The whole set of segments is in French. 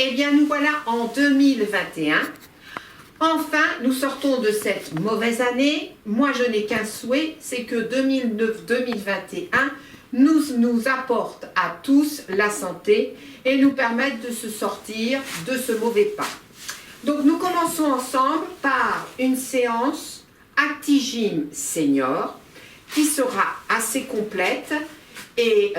eh bien nous voilà en 2021. Enfin, nous sortons de cette mauvaise année. Moi, je n'ai qu'un souhait, c'est que 2021 nous apporte à tous la santé et nous permette de se sortir de ce mauvais pas. Donc, nous commençons ensemble par une séance ActiGym Senior qui sera assez complète. Et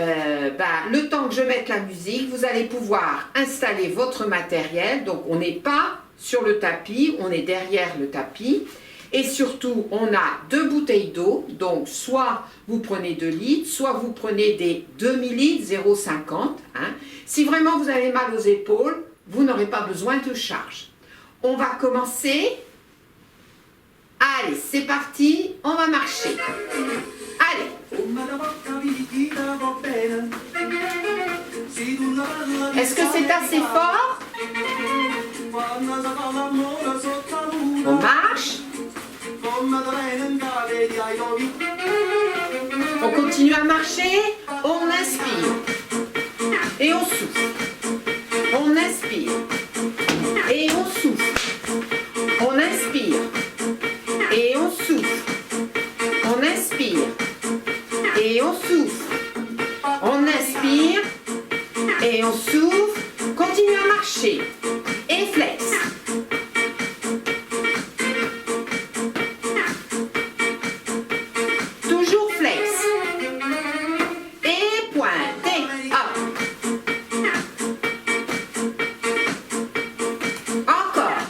le temps que je mette la musique, vous allez pouvoir installer votre matériel. Donc, on n'est pas sur le tapis, on est derrière le tapis. Et surtout, on a 2 bouteilles d'eau. Donc, soit vous prenez 2 litres, soit vous prenez des demi-litres, 0,50. Si vraiment vous avez mal aux épaules, vous n'aurez pas besoin de charge. On va commencer. Allez, c'est parti, on va marcher. Allez. Est-ce que c'est assez fort? On marche. On continue à marcher. On inspire. Et on souffle. On inspire. Et on souffle. On inspire. Et on souffle. On inspire. Et on souffle. On inspire. Et on souffle. Continue à marcher. Et flex. Toujours flex. Et pointe. Et hop. Encore.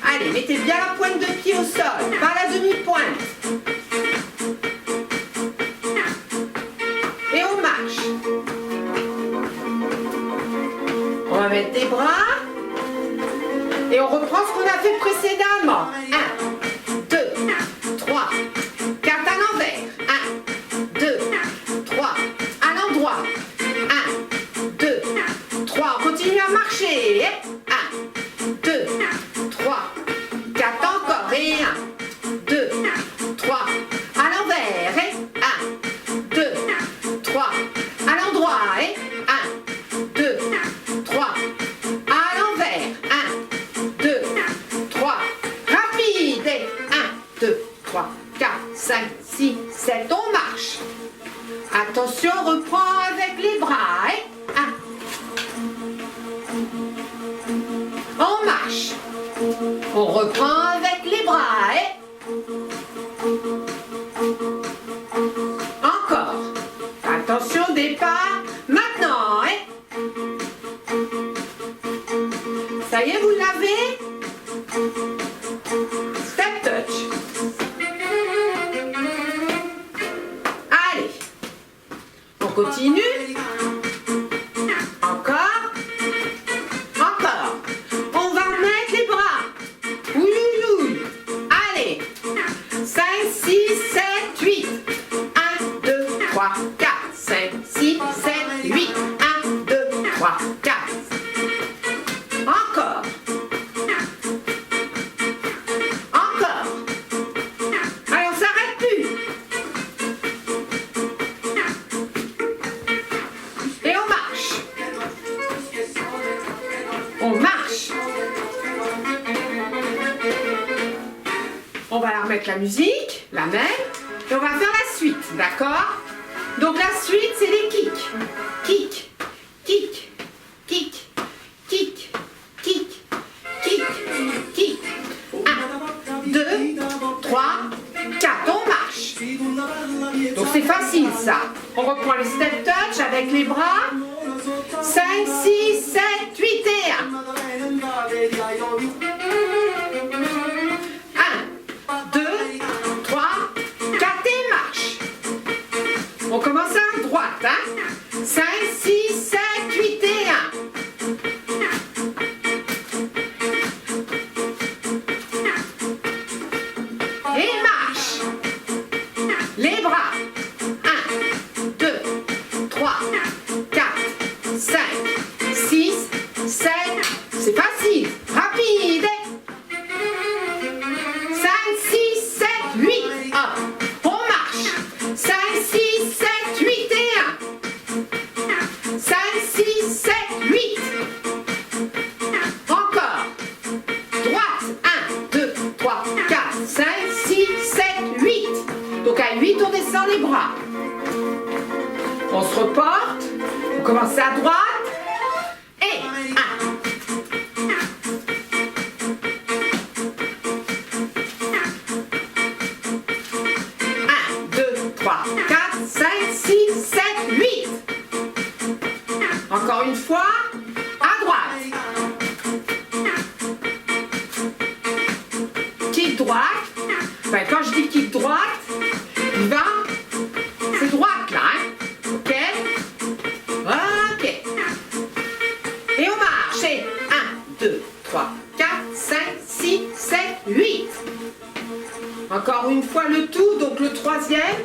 Allez, mettez bien la pointe de pied au sol. Pas la demi-pointe. Et on marche. On va mettre des bras. Et on reprend ce qu'on a fait précédemment. 1, 2, 3, 4 à l'envers. 1, 2, 3, à l'endroit. 1, 2, 3. On continue à marcher. 1, 2, 3, 4 encore. Et 1, 2, 3, à l'envers. Et 1, 2, 3, à l'endroit. Et 1, 2, 3, à l'envers. 1, 2, 3, rapide. Et 1, 2, 3, 4, 5, 6, 7. On marche. Attention, on reprend avec les bras. Et 1. On marche. On reprend avec les bras. Et encore. Attention, départ. Maintenant. Et ça y est, vous l'avez? Step touch. Allez. On continue. Encore. Encore. On va mettre les bras. Oui, oui, oui. Allez. 5, 6, 7, 8. 1, 2, 3, 4, 5, 6, 7, 8. 1, 2, 3, 4. Encore. Encore. Allez, on s'arrête plus. Et on marche. On marche. On va la remettre la musique, la même. Et on va faire la suite, d'accord? Donc la suite, c'est les kicks. Kick, kick, kick, kick, kick, kick, kick. 1, 2, 3, 4. On marche. Donc c'est facile ça. On reprend les step touch avec les bras. 5, 6, 7, 8 et 1. 2, 3, 4 et marche. On commence à droite. 5, 6, 7, 8 et 1. Et marche. Les bras. 1, 2, 3, 4, 5, 6, 7. C'est facile. Rapide. 5, 6, 7, 8. Hop. On marche. 5, 6, 7, 8 et 1. 5, 6, 7, 8. les bras. On se reporte. On commence à droite. Et 3, 4, 5, 6, 7, 8. Encore une fois, à droite. Kick droite. Enfin, quand je dis kick droite, il va, c'est droite là, hein. Ok. Ok. Et on marche. Et 1, 2, 3, 4, 5, 6, 7, 8. Encore une fois le tout, donc le troisième,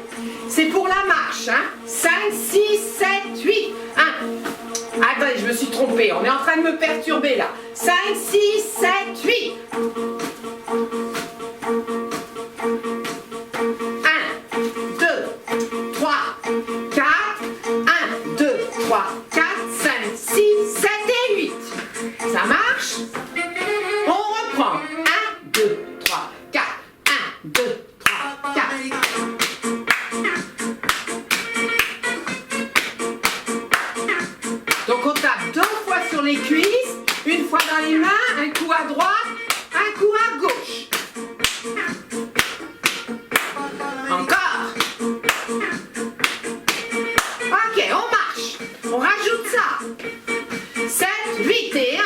c'est pour la marche. Hein. 5, 6, 7, 8. 1. Attendez, je me suis trompée, on est en train de me perturber là. 5, 6, 7, 8. 1, 2, 3, 4. 1, 2, 3, 4, 5, 6, 7 et 8. Ça marche? On reprend. 1, 2, 3, 4. 1, 2, 3, 4. Donc on tape 2 fois sur les cuisses, une fois dans les mains, un coup à droite, un coup à gauche. Encore. Ok, on marche. On rajoute ça. 7, 8 et 1.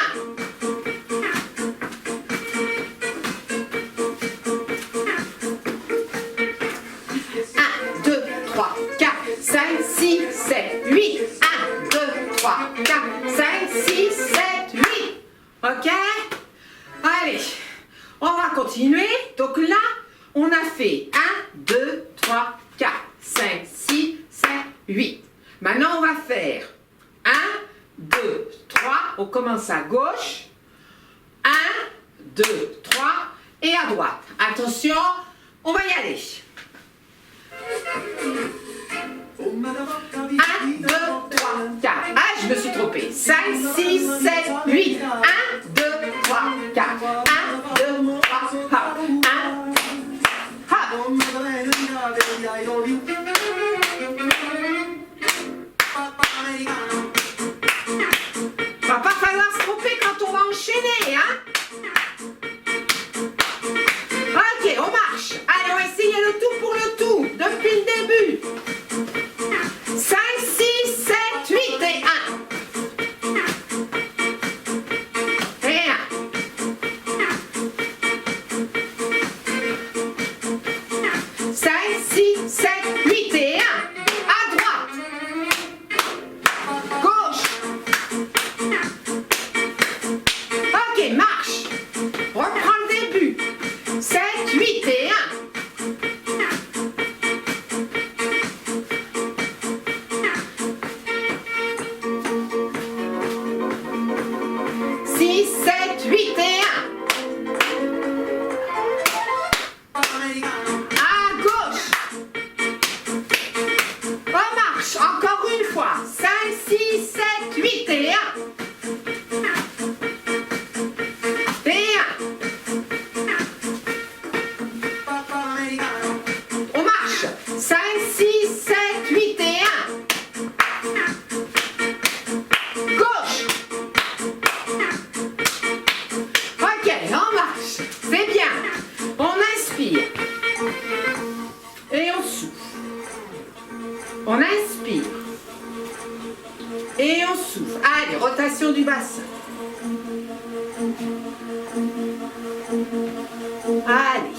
5, 6, 7, 8. 1, 2, 3, 4, 5, 6, 7, 8. Ok? Allez, on va continuer. Donc là, on a fait 1, 2, 3, 4, 5, 6, 7, 8. Maintenant, on va faire 1, 2, 3. On commence à gauche. 1, 2, 3 et à droite. Attention, on va y aller. 1, 2, 3, 4. Ah, je me suis trompée. 5, 6, 7, 8. 1, 2, 3, 4. 1, 2, 3, hop. 1, hop. Va pas falloir se tromper quand on va enchaîner, hein? Ok, on marche. Allez, on va essayer le tout pour le tout. Depuis le début. 5, 6, 7, 8 et 1. Et 1. 5, 6, 7, 8 et 1. À droite. Gauche. Ok, marche. Reprends le début. 7, 8 et 1. 6, 7, 8 et 1. À gauche. On marche. Encore une fois. 5, 6, 7, 8 et 1. Et 1. On marche. 5, 6, 7, 8 et 1. Gauche. Ok, on marche. C'est bien. On inspire. Et on souffle. On inspire. Et on souffle. Allez, rotation du bassin. Allez.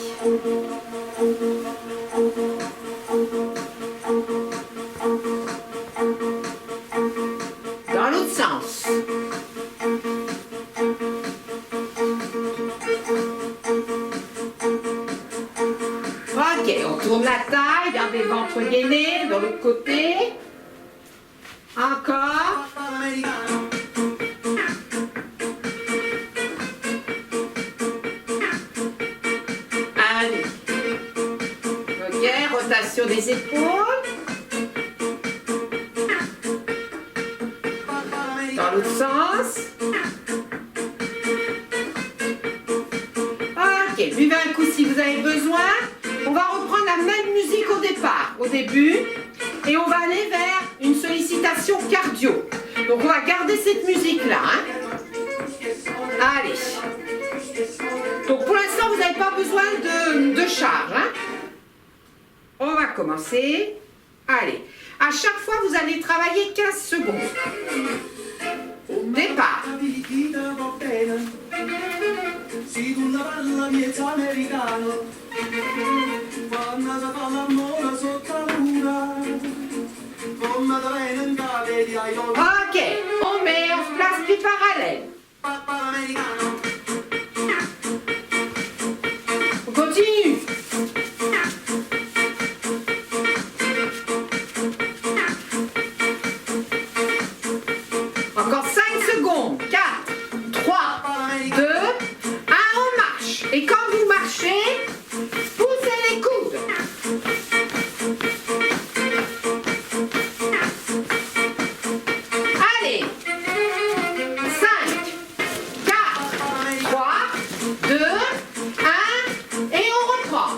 Dans l'autre sens. Ok, on tourne la taille, gardez le ventre gainé, dans l'autre côté. Encore. Allez. Ok, rotation des épaules. Dans l'autre sens. Ok, buvez un coup si vous avez besoin. On va reprendre la même musique au début. départ, au début, et on va aller vers une sollicitation cardio. Donc on va garder cette musique-là. Hein. Allez. Donc pour l'instant, vous n'avez pas besoin de charge. Hein. On va commencer. Allez. À chaque fois, vous allez travailler 15 secondes. Départ. Ok, on se place pieds parallèles. On continue. Encore 5 secondes. 4, 3, 2, 1, on marche. Et quand vous marchez, poussez les coudes. Allez. 5, 4, 3, 2, 1, et on reprend.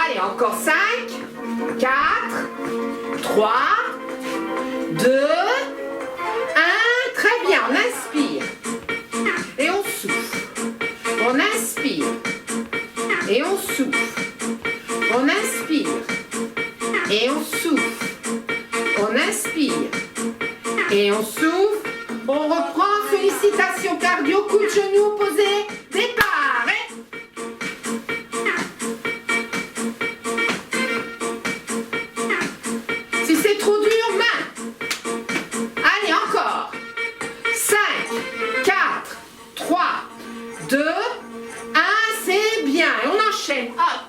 Allez, encore 5, 4, 3, 2, 1. Très bien, on inspire. Et on souffle. On inspire. Et on souffle. On inspire. Et on souffle. On inspire. Et on souffle. On reprend, sollicitation cardio, coup de genou opposé. Départ. Si c'est trop dur, main. Allez, encore. 5, 4, 3, 2, 1, c'est bien. Et on enchaîne. Hop.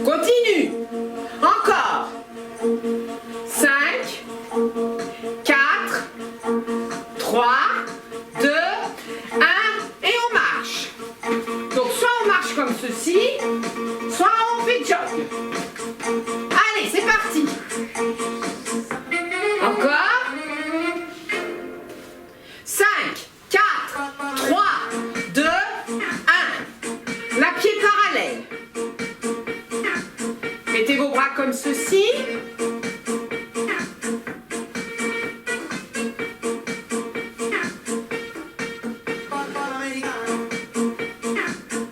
Continue. Encore. 5, 4, 3, 2, 1, et on marche. Donc soit on marche comme ceci, soit on fait jog. Allez, c'est parti. Encore. 5, 4, 3, 2, 1. La pied parallèle. Mettez vos bras comme ceci.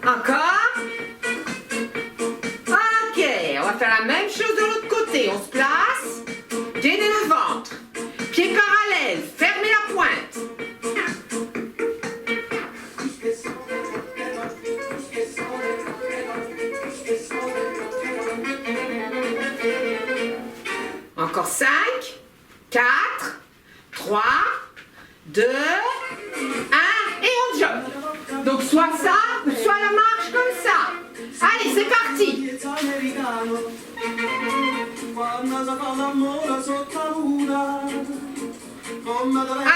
Encore. Ok, on va faire la même chose de l'autre côté. On se place. Gainez le ventre. Pieds parallèles. Fermez la pointe. Encore 5, 4, 3, 2, 1, et on jogue. Donc soit ça, soit la marche comme ça. Allez, c'est parti.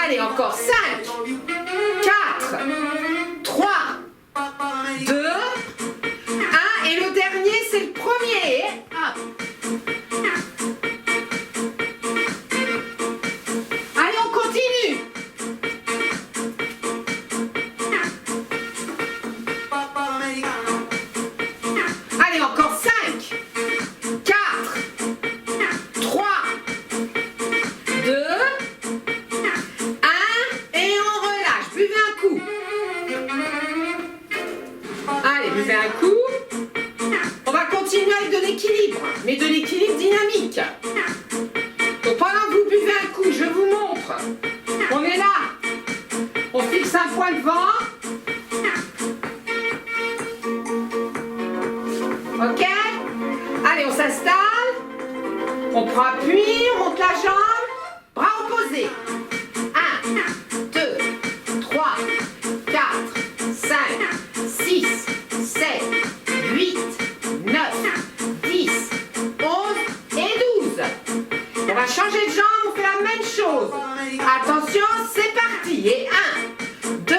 Allez, encore 5, 4, 3, 2, 1, et le dernier, c'est le premier. Hop. Allez, on continue. Allez, encore 5, 4, 3, 2, 1, et on relâche. Buvez un coup. Allez, buvez un coup. On va continuer avec de l'équilibre, mais de l'équilibre dynamique. Donc pendant que vous buvez un coup, je vous montre. On est là. On fixe un point devant. Ok? Allez, on s'installe. On prend appui, on monte la jambe. Bras opposés. 1, 2, 3, 4, 5, 6, 7, 8, 9, 10, 11 et 12. On va changer de jambe, on fait la même chose. Attention, c'est parti. Et 1, 2,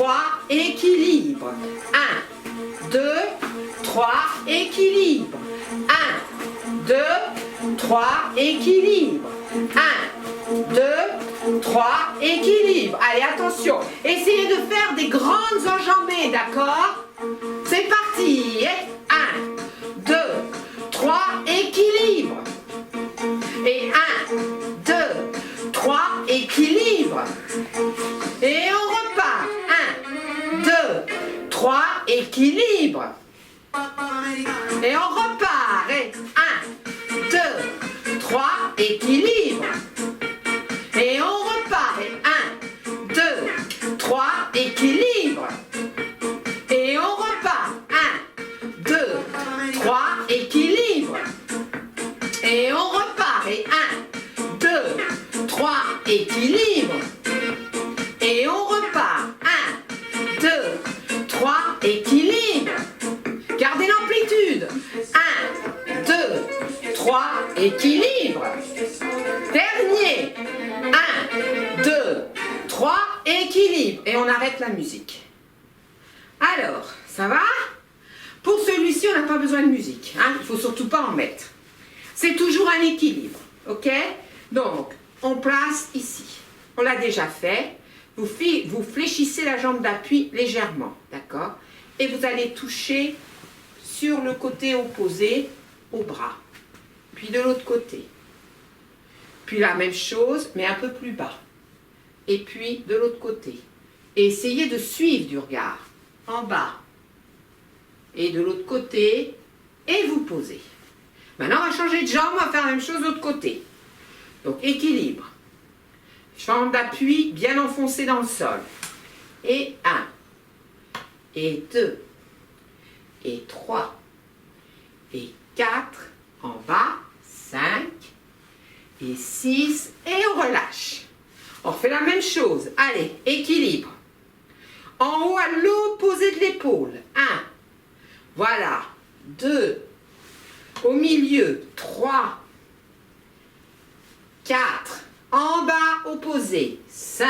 3, équilibre. 1, 2, 3, équilibre. 1, 2, 3, équilibre. 1, 2, 3, équilibre. Allez, attention. Essayez de faire des grandes enjambées, d'accord? C'est parti. 1, 2, 3, équilibre. Et 1, 2, 3, équilibre. Et on repart. 1, 2, 3, équilibre. Et on repart. Et 1, 2, 3, équilibre. Et on repart. Et 1, 2, 3, équilibre. Et on repart. 1, 2, 3, équilibre. Et on repart. Et 1, 2, 3, équilibre. Et on repart. 1, 2, 3, équilibre. Gardez l'amplitude. 1, 2, 3, équilibre. Dernier. 1, 2, 3, équilibre. Et on arrête la musique. Alors, ça va? Pour celui-ci, on n'a pas besoin de musique. Hein? Il ne faut surtout pas en mettre. C'est toujours un équilibre. Ok? Donc, on place ici. On l'a déjà fait. Vous fléchissez la jambe d'appui légèrement. D'accord? Et vous allez toucher sur le côté opposé au bras. Puis de l'autre côté. Puis la même chose, mais un peu plus bas. Et puis de l'autre côté. Et essayez de suivre du regard. En bas. Et de l'autre côté. Et vous posez. Maintenant, on va changer de jambe. On va faire la même chose de l'autre côté. Donc, équilibre. Jambe d'appui bien enfoncée dans le sol. Et 1. Et 2. Et 3. Et 4. En bas. 5. Et 6. Et on relâche. On fait la même chose. Allez, équilibre. En haut à l'opposé de l'épaule. 1. Voilà. 2. Au milieu. 3. 4. En bas, opposé. 5.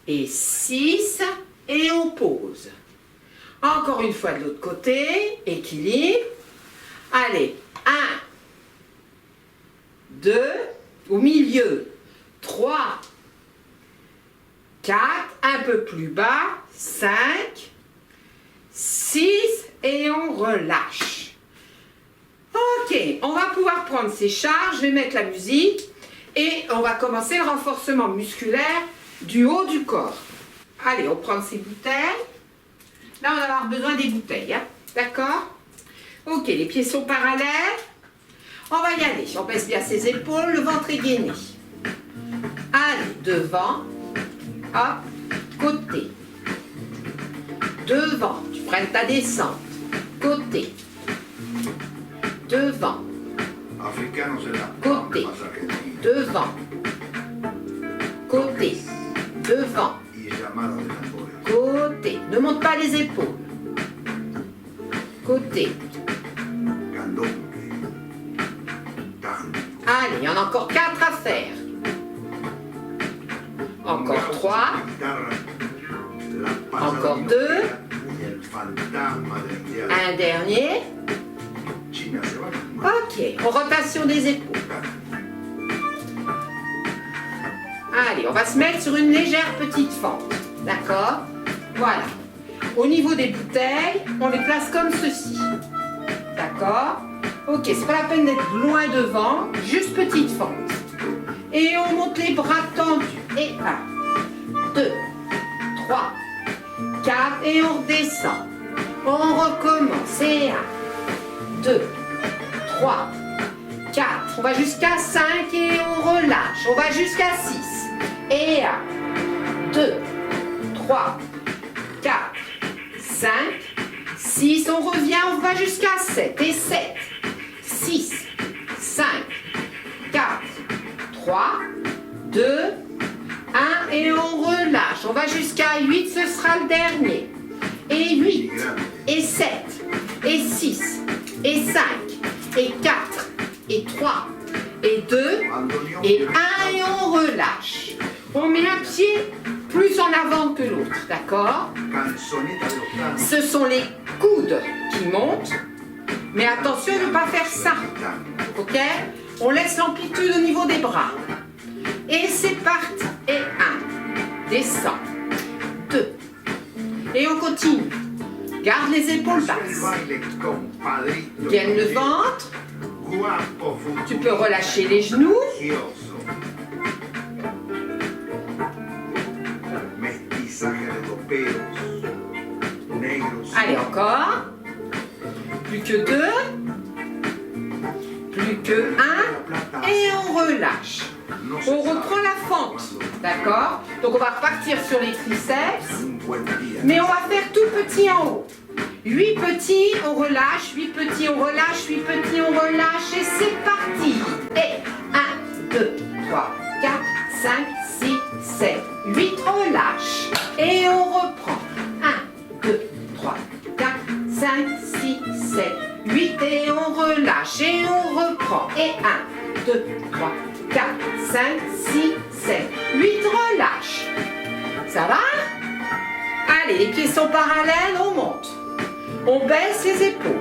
Et 6. Et on pose. Encore une fois de l'autre côté. Équilibre. Allez. 1. 2. Au milieu. 3. 4. Un peu plus bas. 5. 6. Et on relâche. Ok. On va pouvoir prendre ces charges. Je vais mettre la musique. Et on va commencer le renforcement musculaire du haut du corps. Allez, on prend ces bouteilles. Là, on va avoir besoin des bouteilles. Hein? D'accord? Ok, les pieds sont parallèles. On va y aller. On baisse bien ses épaules, le ventre est gainé. Allez, devant. Hop, côté. Devant. Tu freines ta descente. Côté. Devant. Côté. Devant. Côté. Devant. Côté. Ne monte pas les épaules. Côté. Allez, il y en a encore 4 à faire. Encore 3. Encore 2. Un dernier. Ok, rotation des épaules. Allez, on va se mettre sur une légère petite fente. D'accord? Voilà. Au niveau des bouteilles, on les place comme ceci. D'accord? Ok, c'est pas la peine d'être loin devant, juste petite fente. Et on monte les bras tendus. Et 1, 2, 3, 4, et on redescend. On recommence. Et 1, 2, 3, 4. On va jusqu'à 5 et on relâche. On va jusqu'à 6. Et 1, 2, 3, 4, 5, 6. On revient, on va jusqu'à 7. Et 7, 6, 5, 4, 3, 2, 1. Et on relâche. On va jusqu'à 8. Ce sera le dernier. Et 8, et 7, et 6, et 5, et 4, et 3, et 2, et 1, et on relâche. On met un pied plus en avant que l'autre, d'accord? Ce sont les coudes qui montent, mais attention de ne pas faire ça, ok? On laisse l'amplitude au niveau des bras. Et c'est parti. Et 1, descend, 2, et on continue. Garde les épaules basses. Gaine le ventre. Tu peux relâcher les genoux. Allez, encore. Plus que 2. Plus que 1. Et on relâche. On reprend la fente. D'accord? Donc on va repartir sur les triceps. Mais on va faire tout petit en haut. 8 petits, on relâche. 8 petits, on relâche. 8 petits, on relâche. Et c'est parti. Et 1, 2, 3, 4, 5, 6, 7, 8. Relâche. Et on reprend. 1, 2, 3, 4, 5, 6, 7, 8. Et on relâche. Et on reprend. Et 1, 2, 3, 4, 5, 6, 7, 8. Relâche. Ça va? Allez, les pieds sont parallèles, on monte. On baisse les épaules.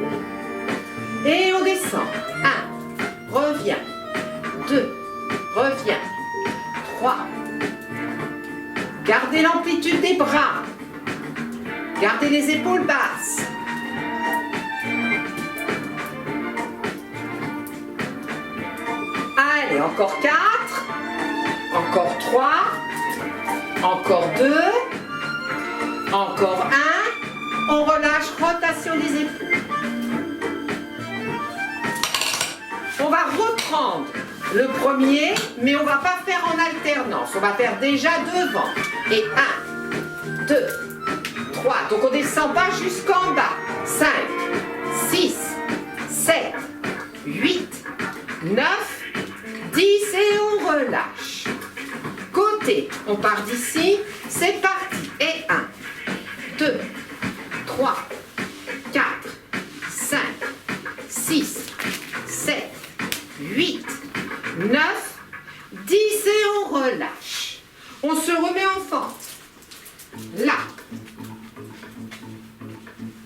Et on descend. 1, reviens. 2, reviens. 3. Gardez l'amplitude des bras. Gardez les épaules basses. Allez, encore 4. Encore 3. Encore 2. Encore 1. On relâche, rotation des épaules. On va reprendre le premier, mais on ne va pas faire en alternance. On va faire déjà devant. Et 1, 2, 3. Donc on ne descend pas jusqu'en bas. 5, 6, 7, 8, 9, 10 et on relâche. Côté, on part d'ici. C'est parti. Et 1, 2, 3, 4, 5, 6, 7, 8, 9, 10 et on relâche. On se remet en fente. Là.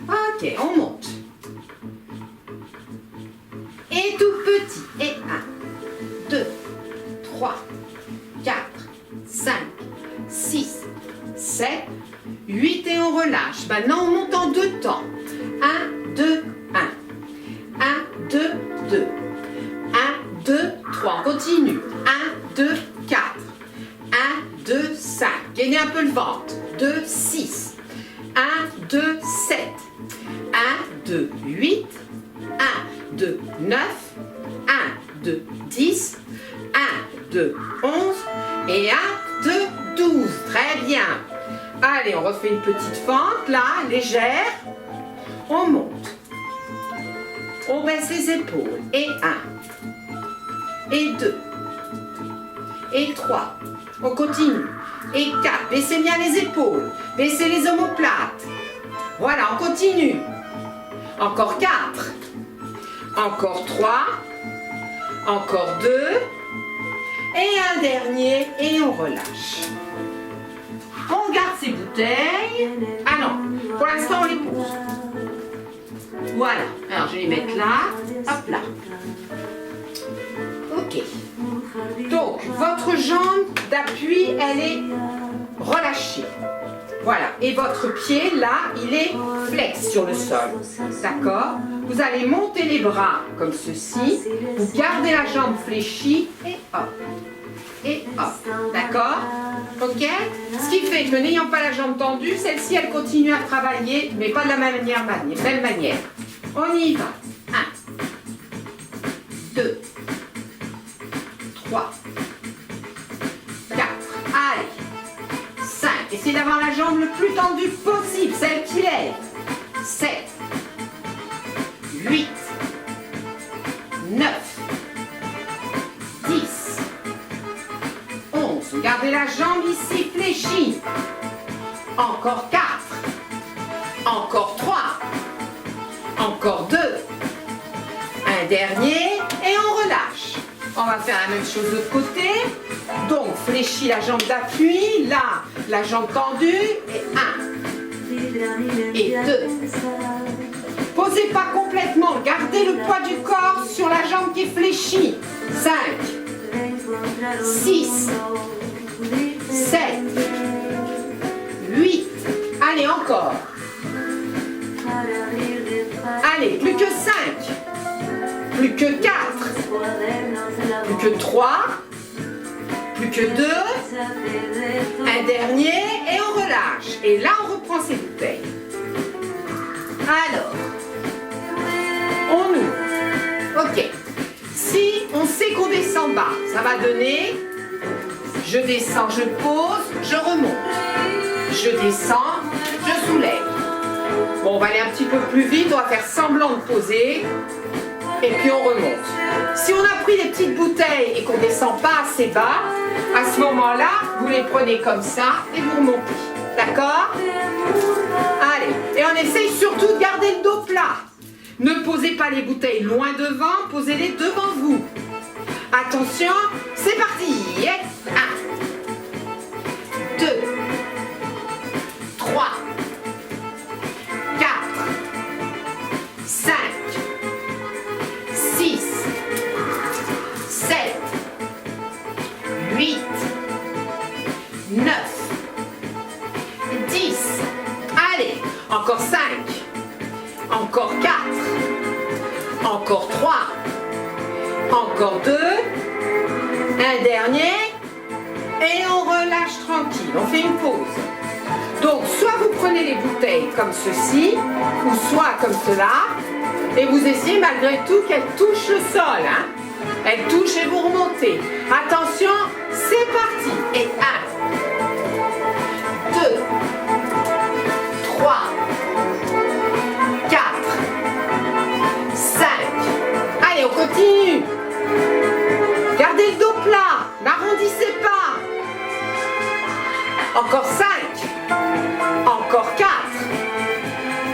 Ok, on monte. Et tout petit. Et 1, 2, 3, 4, 5, 6, 7, 8 et on relâche. Maintenant, on monte en 2 temps. 1, 2, 1. 1, 2, 2. 1, 2, 3. On continue. 1, 2, 4. 1, 2, 5. Gainez un peu le ventre. 2, 6. 1, 2, 7. 1, 2, 8. 1, 2, 9. 1, 2, 10. 1, 2, 11. Et 1, 2, 12. Très bien. Allez, on refait une petite fente, là, légère. On monte. On baisse les épaules. Et 1. Et 2. Et 3. On continue. Et 4. Baissez bien les épaules. Baissez les omoplates. Voilà, on continue. Encore 4. Encore 3. Encore 2. Et un dernier. Et on relâche. On garde ces bouteilles. Ah non, pour l'instant on les pose. Voilà, alors je vais les mettre là. Hop là. Ok. Donc, votre jambe d'appui, elle est relâchée. Voilà, et votre pied, là, il est flex sur le sol. D'accord? Vous allez monter les bras comme ceci. Vous gardez la jambe fléchie et hop. Et hop. D'accord? Ok? Ce qui fait que n'ayant pas la jambe tendue, celle-ci, elle continue à travailler, mais pas de la même manière. On y va. 1, 2, 3, 4, allez, 5. Essayez d'avoir la jambe le plus tendue possible, celle qui lève. 7, 8, 9, 10, 11. Gardez la jambe ici fléchie. Encore 4. Encore 3. Encore 2. Un dernier et on relâche. On va faire la même chose de l'autre côté. Donc, fléchis la jambe d'appui, là, la jambe tendue, et 1, et 2. Posez pas complètement, gardez le poids du corps sur la jambe qui est fléchie. 5, 6, 7, 8. Allez, encore. Allez, plus que 5, plus que 4, plus que 3, plus que 2, un dernier et on relâche. Et là, on reprend ses bouteilles. Alors, on ouvre. Ok. Si on sait qu'on descend bas, ça va donner, je descends, je pose, je remonte. Je descends, je soulève. Bon, on va aller un petit peu plus vite, on va faire semblant de poser. Et puis on remonte. Si on a pris des petites bouteilles et qu'on ne descend pas assez bas, à ce moment-là, vous les prenez comme ça et vous remontez. D'accord? Allez. Et on essaye surtout de garder le dos plat. Ne posez pas les bouteilles loin devant, posez-les devant vous. Attention, c'est parti. 1, 2, 3, 4, 5, 6, 7, 8, 9, 10. Allez, encore 5, encore 4, encore 3, encore 2, un dernier, et on relâche tranquille, on fait une pause. Donc, soit vous prenez les bouteilles comme ceci, ou soit comme cela, et vous essayez malgré tout qu'elles touchent le sol. Hein. Elles touchent et vous remontez. Attention, c'est parti. Et 1, 2, 3, 4, 5. Allez, on continue. Gardez le dos plat. N'arrondissez pas. Encore 5. Encore 4.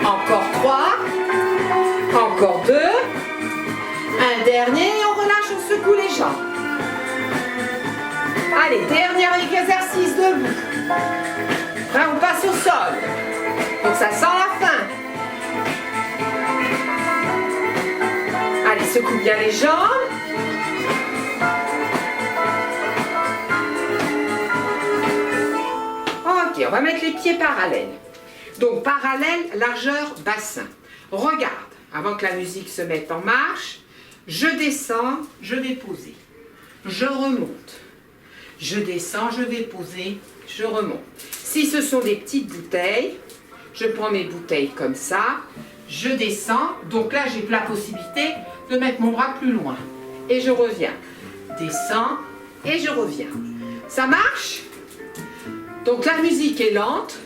Encore 3. Encore 2. Un dernier et on relâche, on secoue les jambes. Allez, dernier exercice debout. Après, on passe au sol. Donc ça sent la fin. Allez, secoue bien les jambes. Ok, on va mettre les pieds parallèles. Donc parallèle, largeur, bassin. Regarde, avant que la musique se mette en marche, je descends, je vais poser. Je remonte. Je descends, je vais poser, je remonte. Si ce sont des petites bouteilles, je prends mes bouteilles comme ça, je descends. Donc là, j'ai la possibilité de mettre mon bras plus loin. Et je reviens. Descends et je reviens. Ça marche? Donc la musique est lente,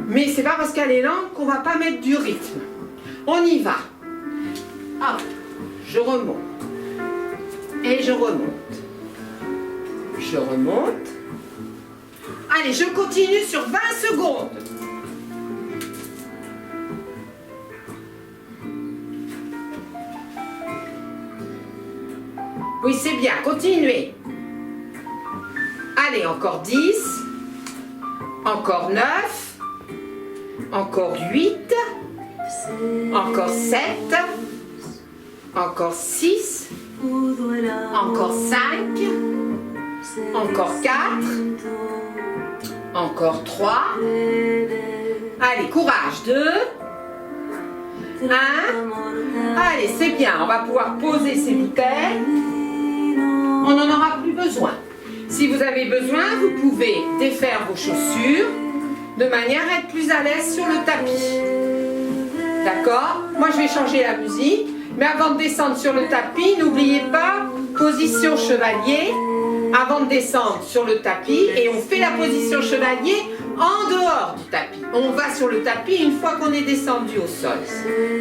mais c'est pas parce qu'elle est lente qu'on va pas mettre du rythme. On y va. Hop, je remonte. Et je remonte. Je remonte. Allez, je continue sur 20 secondes. Oui, c'est bien. Continuez. Allez, encore 10. Encore 9. Encore 8. Encore 7. Encore 6. Encore 5. Encore 4. Encore 3. Allez, courage. 2. 1. Allez, c'est bien. On va pouvoir poser ces bouteilles. On n'en aura plus besoin. Si vous avez besoin, vous pouvez défaire vos chaussures de manière à être plus à l'aise sur le tapis. D'accord? Moi, je vais changer la musique. Mais avant de descendre sur le tapis, n'oubliez pas, position chevalier. Avant de descendre sur le tapis, et on fait la position chevalier en dehors du tapis. On va sur le tapis une fois qu'on est descendu au sol.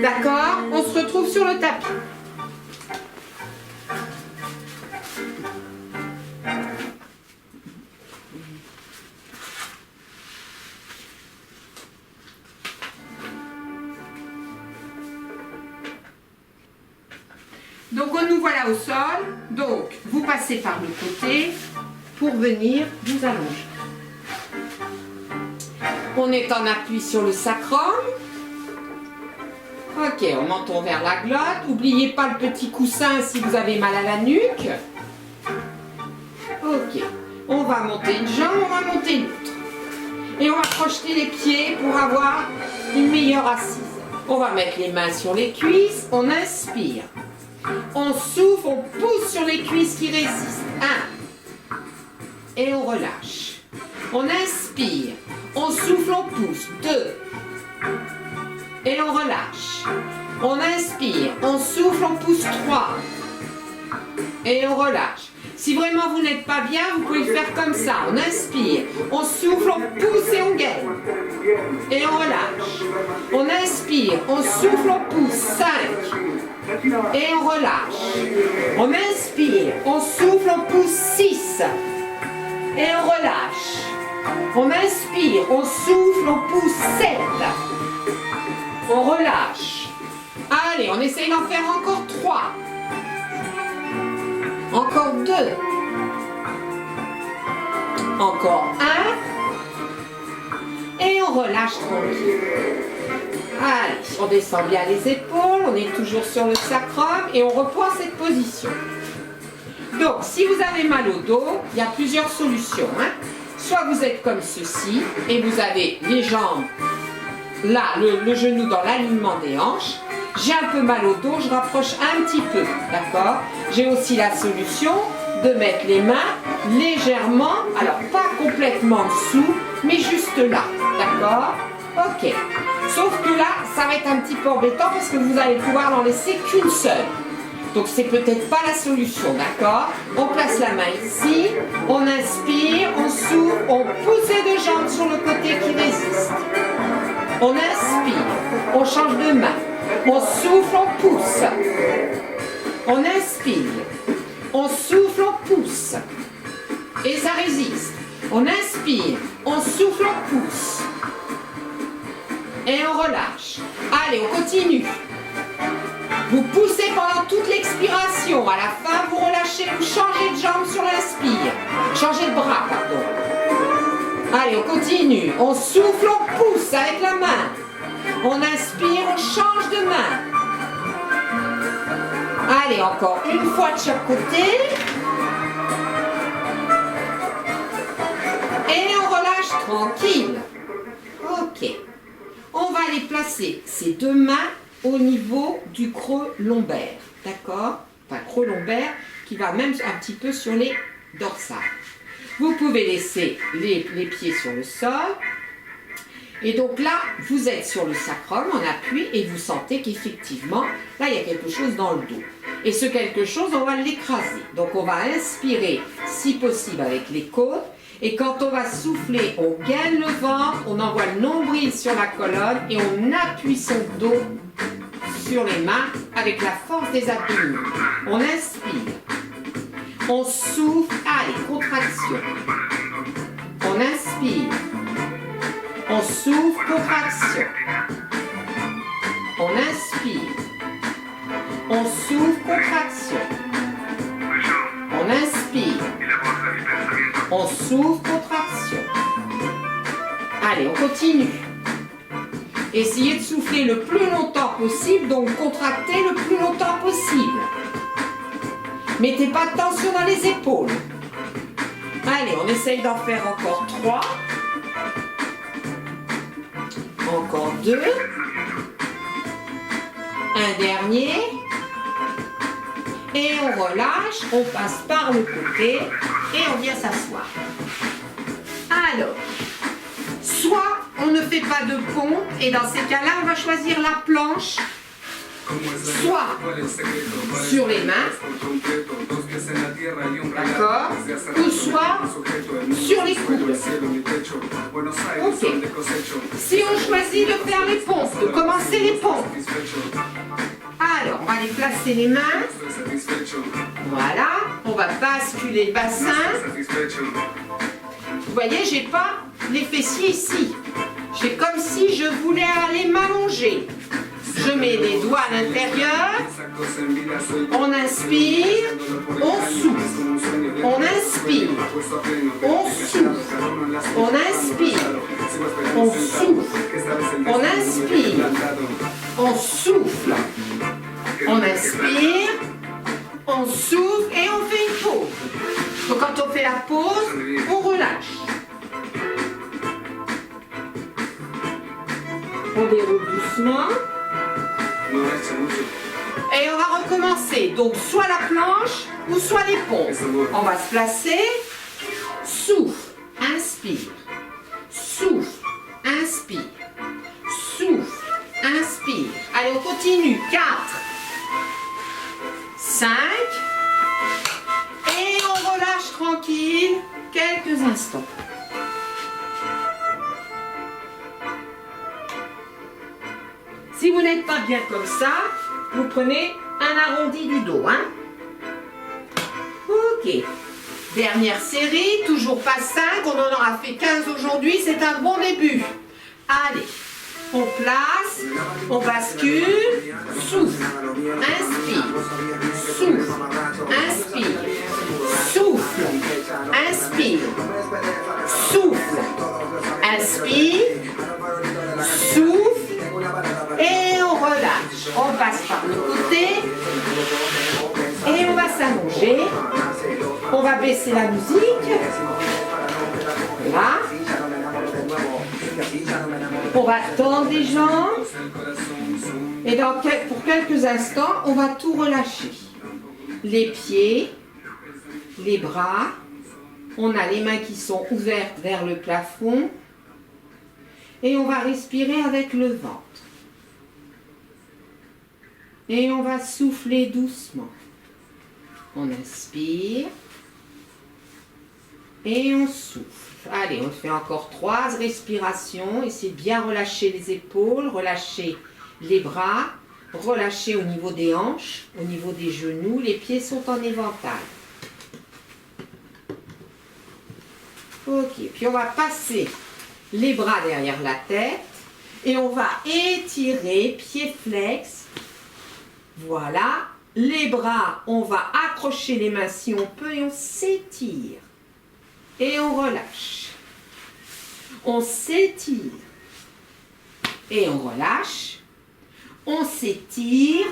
D'accord? On se retrouve sur le tapis. Donc nous voilà au sol. Donc vous passez par le côté, pour venir vous allonger. On est en appui sur le sacrum. Ok, on monte vers la glotte. N'oubliez pas le petit coussin si vous avez mal à la nuque. Ok, on va monter une jambe, on va monter l'autre. Et on va projeter les pieds pour avoir une meilleure assise. On va mettre les mains sur les cuisses, on inspire. On souffle, on pousse sur les cuisses qui résistent. 1. Et on relâche. On inspire. On souffle, on pousse. 2. Et on relâche. On inspire. On souffle, on pousse. 3. Et on relâche. Si vraiment vous n'êtes pas bien, vous pouvez le faire comme ça. On inspire. On souffle, on pousse et on gaine. Et on relâche. On inspire. On souffle, on pousse. 5. Et on relâche. On inspire, on souffle, on pousse. 6. Et on relâche. On inspire, on souffle, on pousse. 7. On relâche. Allez, on essaye d'en faire encore 3. Encore 2. Encore 1. Et on relâche tranquille. Allez, on descend bien les épaules, on est toujours sur le sacrum et on reprend cette position. Donc, si vous avez mal au dos, il y a plusieurs solutions. Soit vous êtes comme ceci et vous avez les jambes là, le genou dans l'alignement des hanches. J'ai un peu mal au dos, je rapproche un petit peu, d'accord? J'ai aussi la solution de mettre les mains légèrement, alors pas complètement dessous, mais juste là, d'accord? Ok. Sauf que là, ça va être un petit peu embêtant parce que vous allez pouvoir n'en laisser qu'une seule. Donc c'est peut-être pas la solution, d'accord? On place la main ici, on inspire, on souffle, on pousse les deux jambes sur le côté qui résiste. On inspire, on change de main, on souffle, on pousse. On inspire, on souffle, on pousse. Et ça résiste. On inspire, on souffle, on pousse. Et on relâche. Allez, on continue. Vous poussez pendant toute l'expiration. À la fin, vous relâchez, vous changez de jambe sur l'inspire. Changez de bras, pardon. Allez, on continue. On souffle, on pousse avec la main. On inspire, on change de main. Allez, encore une fois de chaque côté. Et on relâche tranquille. Ok. On va aller placer ces deux mains au niveau du creux lombaire. D'accord? Enfin, creux lombaire qui va même un petit peu sur les dorsales. Vous pouvez laisser les pieds sur le sol. Et donc là, vous êtes sur le sacrum en appui et vous sentez qu'effectivement, là, il y a quelque chose dans le dos. Et ce quelque chose, on va l'écraser. Donc on va inspirer, si possible, avec les côtes. Et quand on va souffler, on gaine le ventre, on envoie le nombril sur la colonne et on appuie son dos sur les mains avec la force des abdominaux. On inspire. On souffle. Allez, contraction. On inspire. On souffle, contraction. On inspire. On souffle, contraction. On inspire. On souffle, contraction. Allez, on continue. Essayez de souffler le plus longtemps possible, donc contractez le plus longtemps possible. Mettez pas de tension dans les épaules. Allez, on essaye d'en faire encore 3. Encore 2. Un dernier. Et on relâche, on passe par le côté et on vient s'asseoir. Alors, soit on ne fait pas de pont et dans ces cas-là, on va choisir la planche, soit sur les mains, d'accord, ou soit sur les coudes. Ok. Si on choisit de faire les pompes, de commencer les pompes, alors on va aller placer les mains. Voilà, on va basculer le bassin. Vous voyez, j'ai pas les fessiers ici. J'ai comme si je voulais aller m'allonger. Je mets les doigts à l'intérieur. On inspire, on souffle. On inspire. On souffle. On inspire. On souffle. On inspire. On souffle. On inspire. On souffle et on fait une pause. Donc quand on fait la pause, on relâche. On déroule doucement. Et on va recommencer. Donc soit la planche ou soit les pompes. On va se placer. Souffle, inspire. Souffle, inspire. Souffle, inspire. Allez, on continue. 4, 5. Et on relâche tranquille quelques instants. Si vous n'êtes pas bien comme ça, vous prenez un arrondi du dos. Hein? Ok. Dernière série, toujours pas 5, on en aura fait 15 aujourd'hui, c'est un bon début. Allez, on place, on bascule, souffle, inspire, souffle, inspire, souffle, inspire, souffle, inspire, souffle, et on relâche. On passe par le côté et on va s'allonger. On va baisser la musique. Voilà. On va tendre les jambes. Et pour quelques instants, on va tout relâcher. Les pieds, les bras. On a les mains qui sont ouvertes vers le plafond. Et on va respirer avec le ventre. Et on va souffler doucement. On inspire. Et on souffle. Allez, on fait encore 3 respirations. Essayez de bien relâcher les épaules, relâcher les bras, relâcher au niveau des hanches, au niveau des genoux. Les pieds sont en éventail. Ok, puis on va passer les bras derrière la tête et on va étirer, pieds flex. Voilà, les bras, on va accrocher les mains si on peut et on s'étire. Et on relâche. On s'étire. Et on relâche. On s'étire.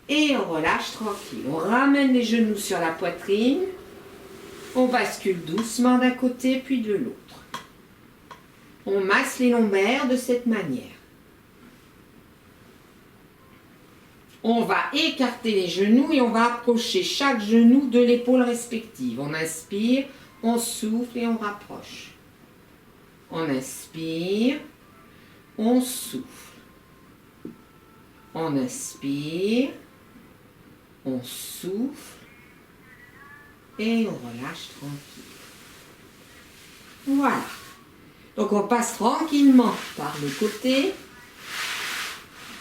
Et on relâche tranquille. On ramène les genoux sur la poitrine. On bascule doucement d'un côté puis de l'autre. On masse les lombaires de cette manière. On va écarter les genoux et on va approcher chaque genou de l'épaule respective. On inspire, on souffle et on rapproche. On inspire, on souffle. On inspire, on souffle et on relâche tranquille. Voilà. Donc on passe tranquillement par le côté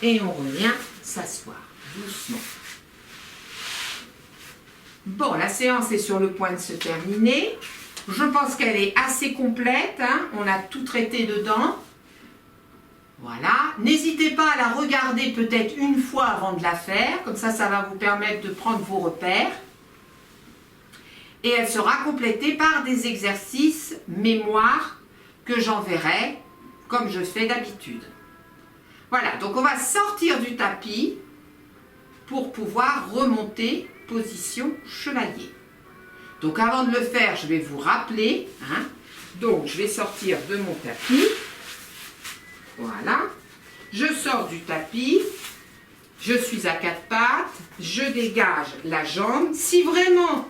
et on revient s'asseoir. Doucement. Bon, la séance est sur le point de se terminer. Je pense qu'elle est assez complète. Hein. On a tout traité dedans. Voilà. N'hésitez pas à la regarder peut-être une fois avant de la faire. Comme ça, ça va vous permettre de prendre vos repères. Et elle sera complétée par des exercices mémoire que j'enverrai comme je fais d'habitude. Voilà. Donc, on va sortir du tapis pour pouvoir remonter position chevalier. Donc avant de le faire, je vais vous rappeler. Hein, donc je vais sortir de mon tapis. Voilà. Je sors du tapis. Je suis à 4 pattes. Je dégage la jambe. Si vraiment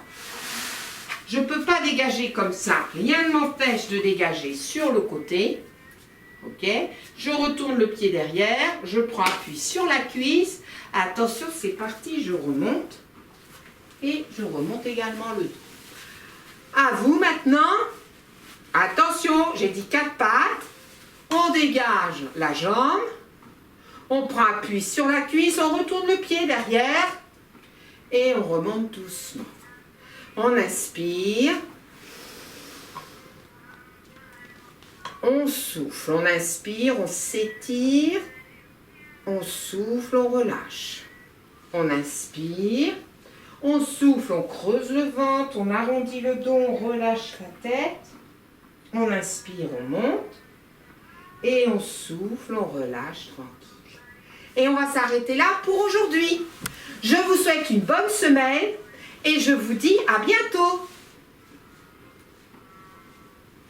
je ne peux pas dégager comme ça, rien ne m'empêche de dégager sur le côté. Ok. Je retourne le pied derrière. Je prends appui sur la cuisse. Attention, c'est parti, je remonte. Et je remonte également le dos. À vous maintenant. Attention, j'ai dit 4 pattes. On dégage la jambe. On prend appui sur la cuisse. On retourne le pied derrière. Et on remonte doucement. On inspire. On souffle. On inspire, on s'étire. On souffle, on relâche. On inspire, On souffle, on creuse le ventre, on arrondit le dos, on relâche la tête. On inspire, on monte. Et on souffle, on relâche tranquille. Et on va s'arrêter là pour aujourd'hui. Je vous souhaite une bonne semaine et je vous dis à bientôt.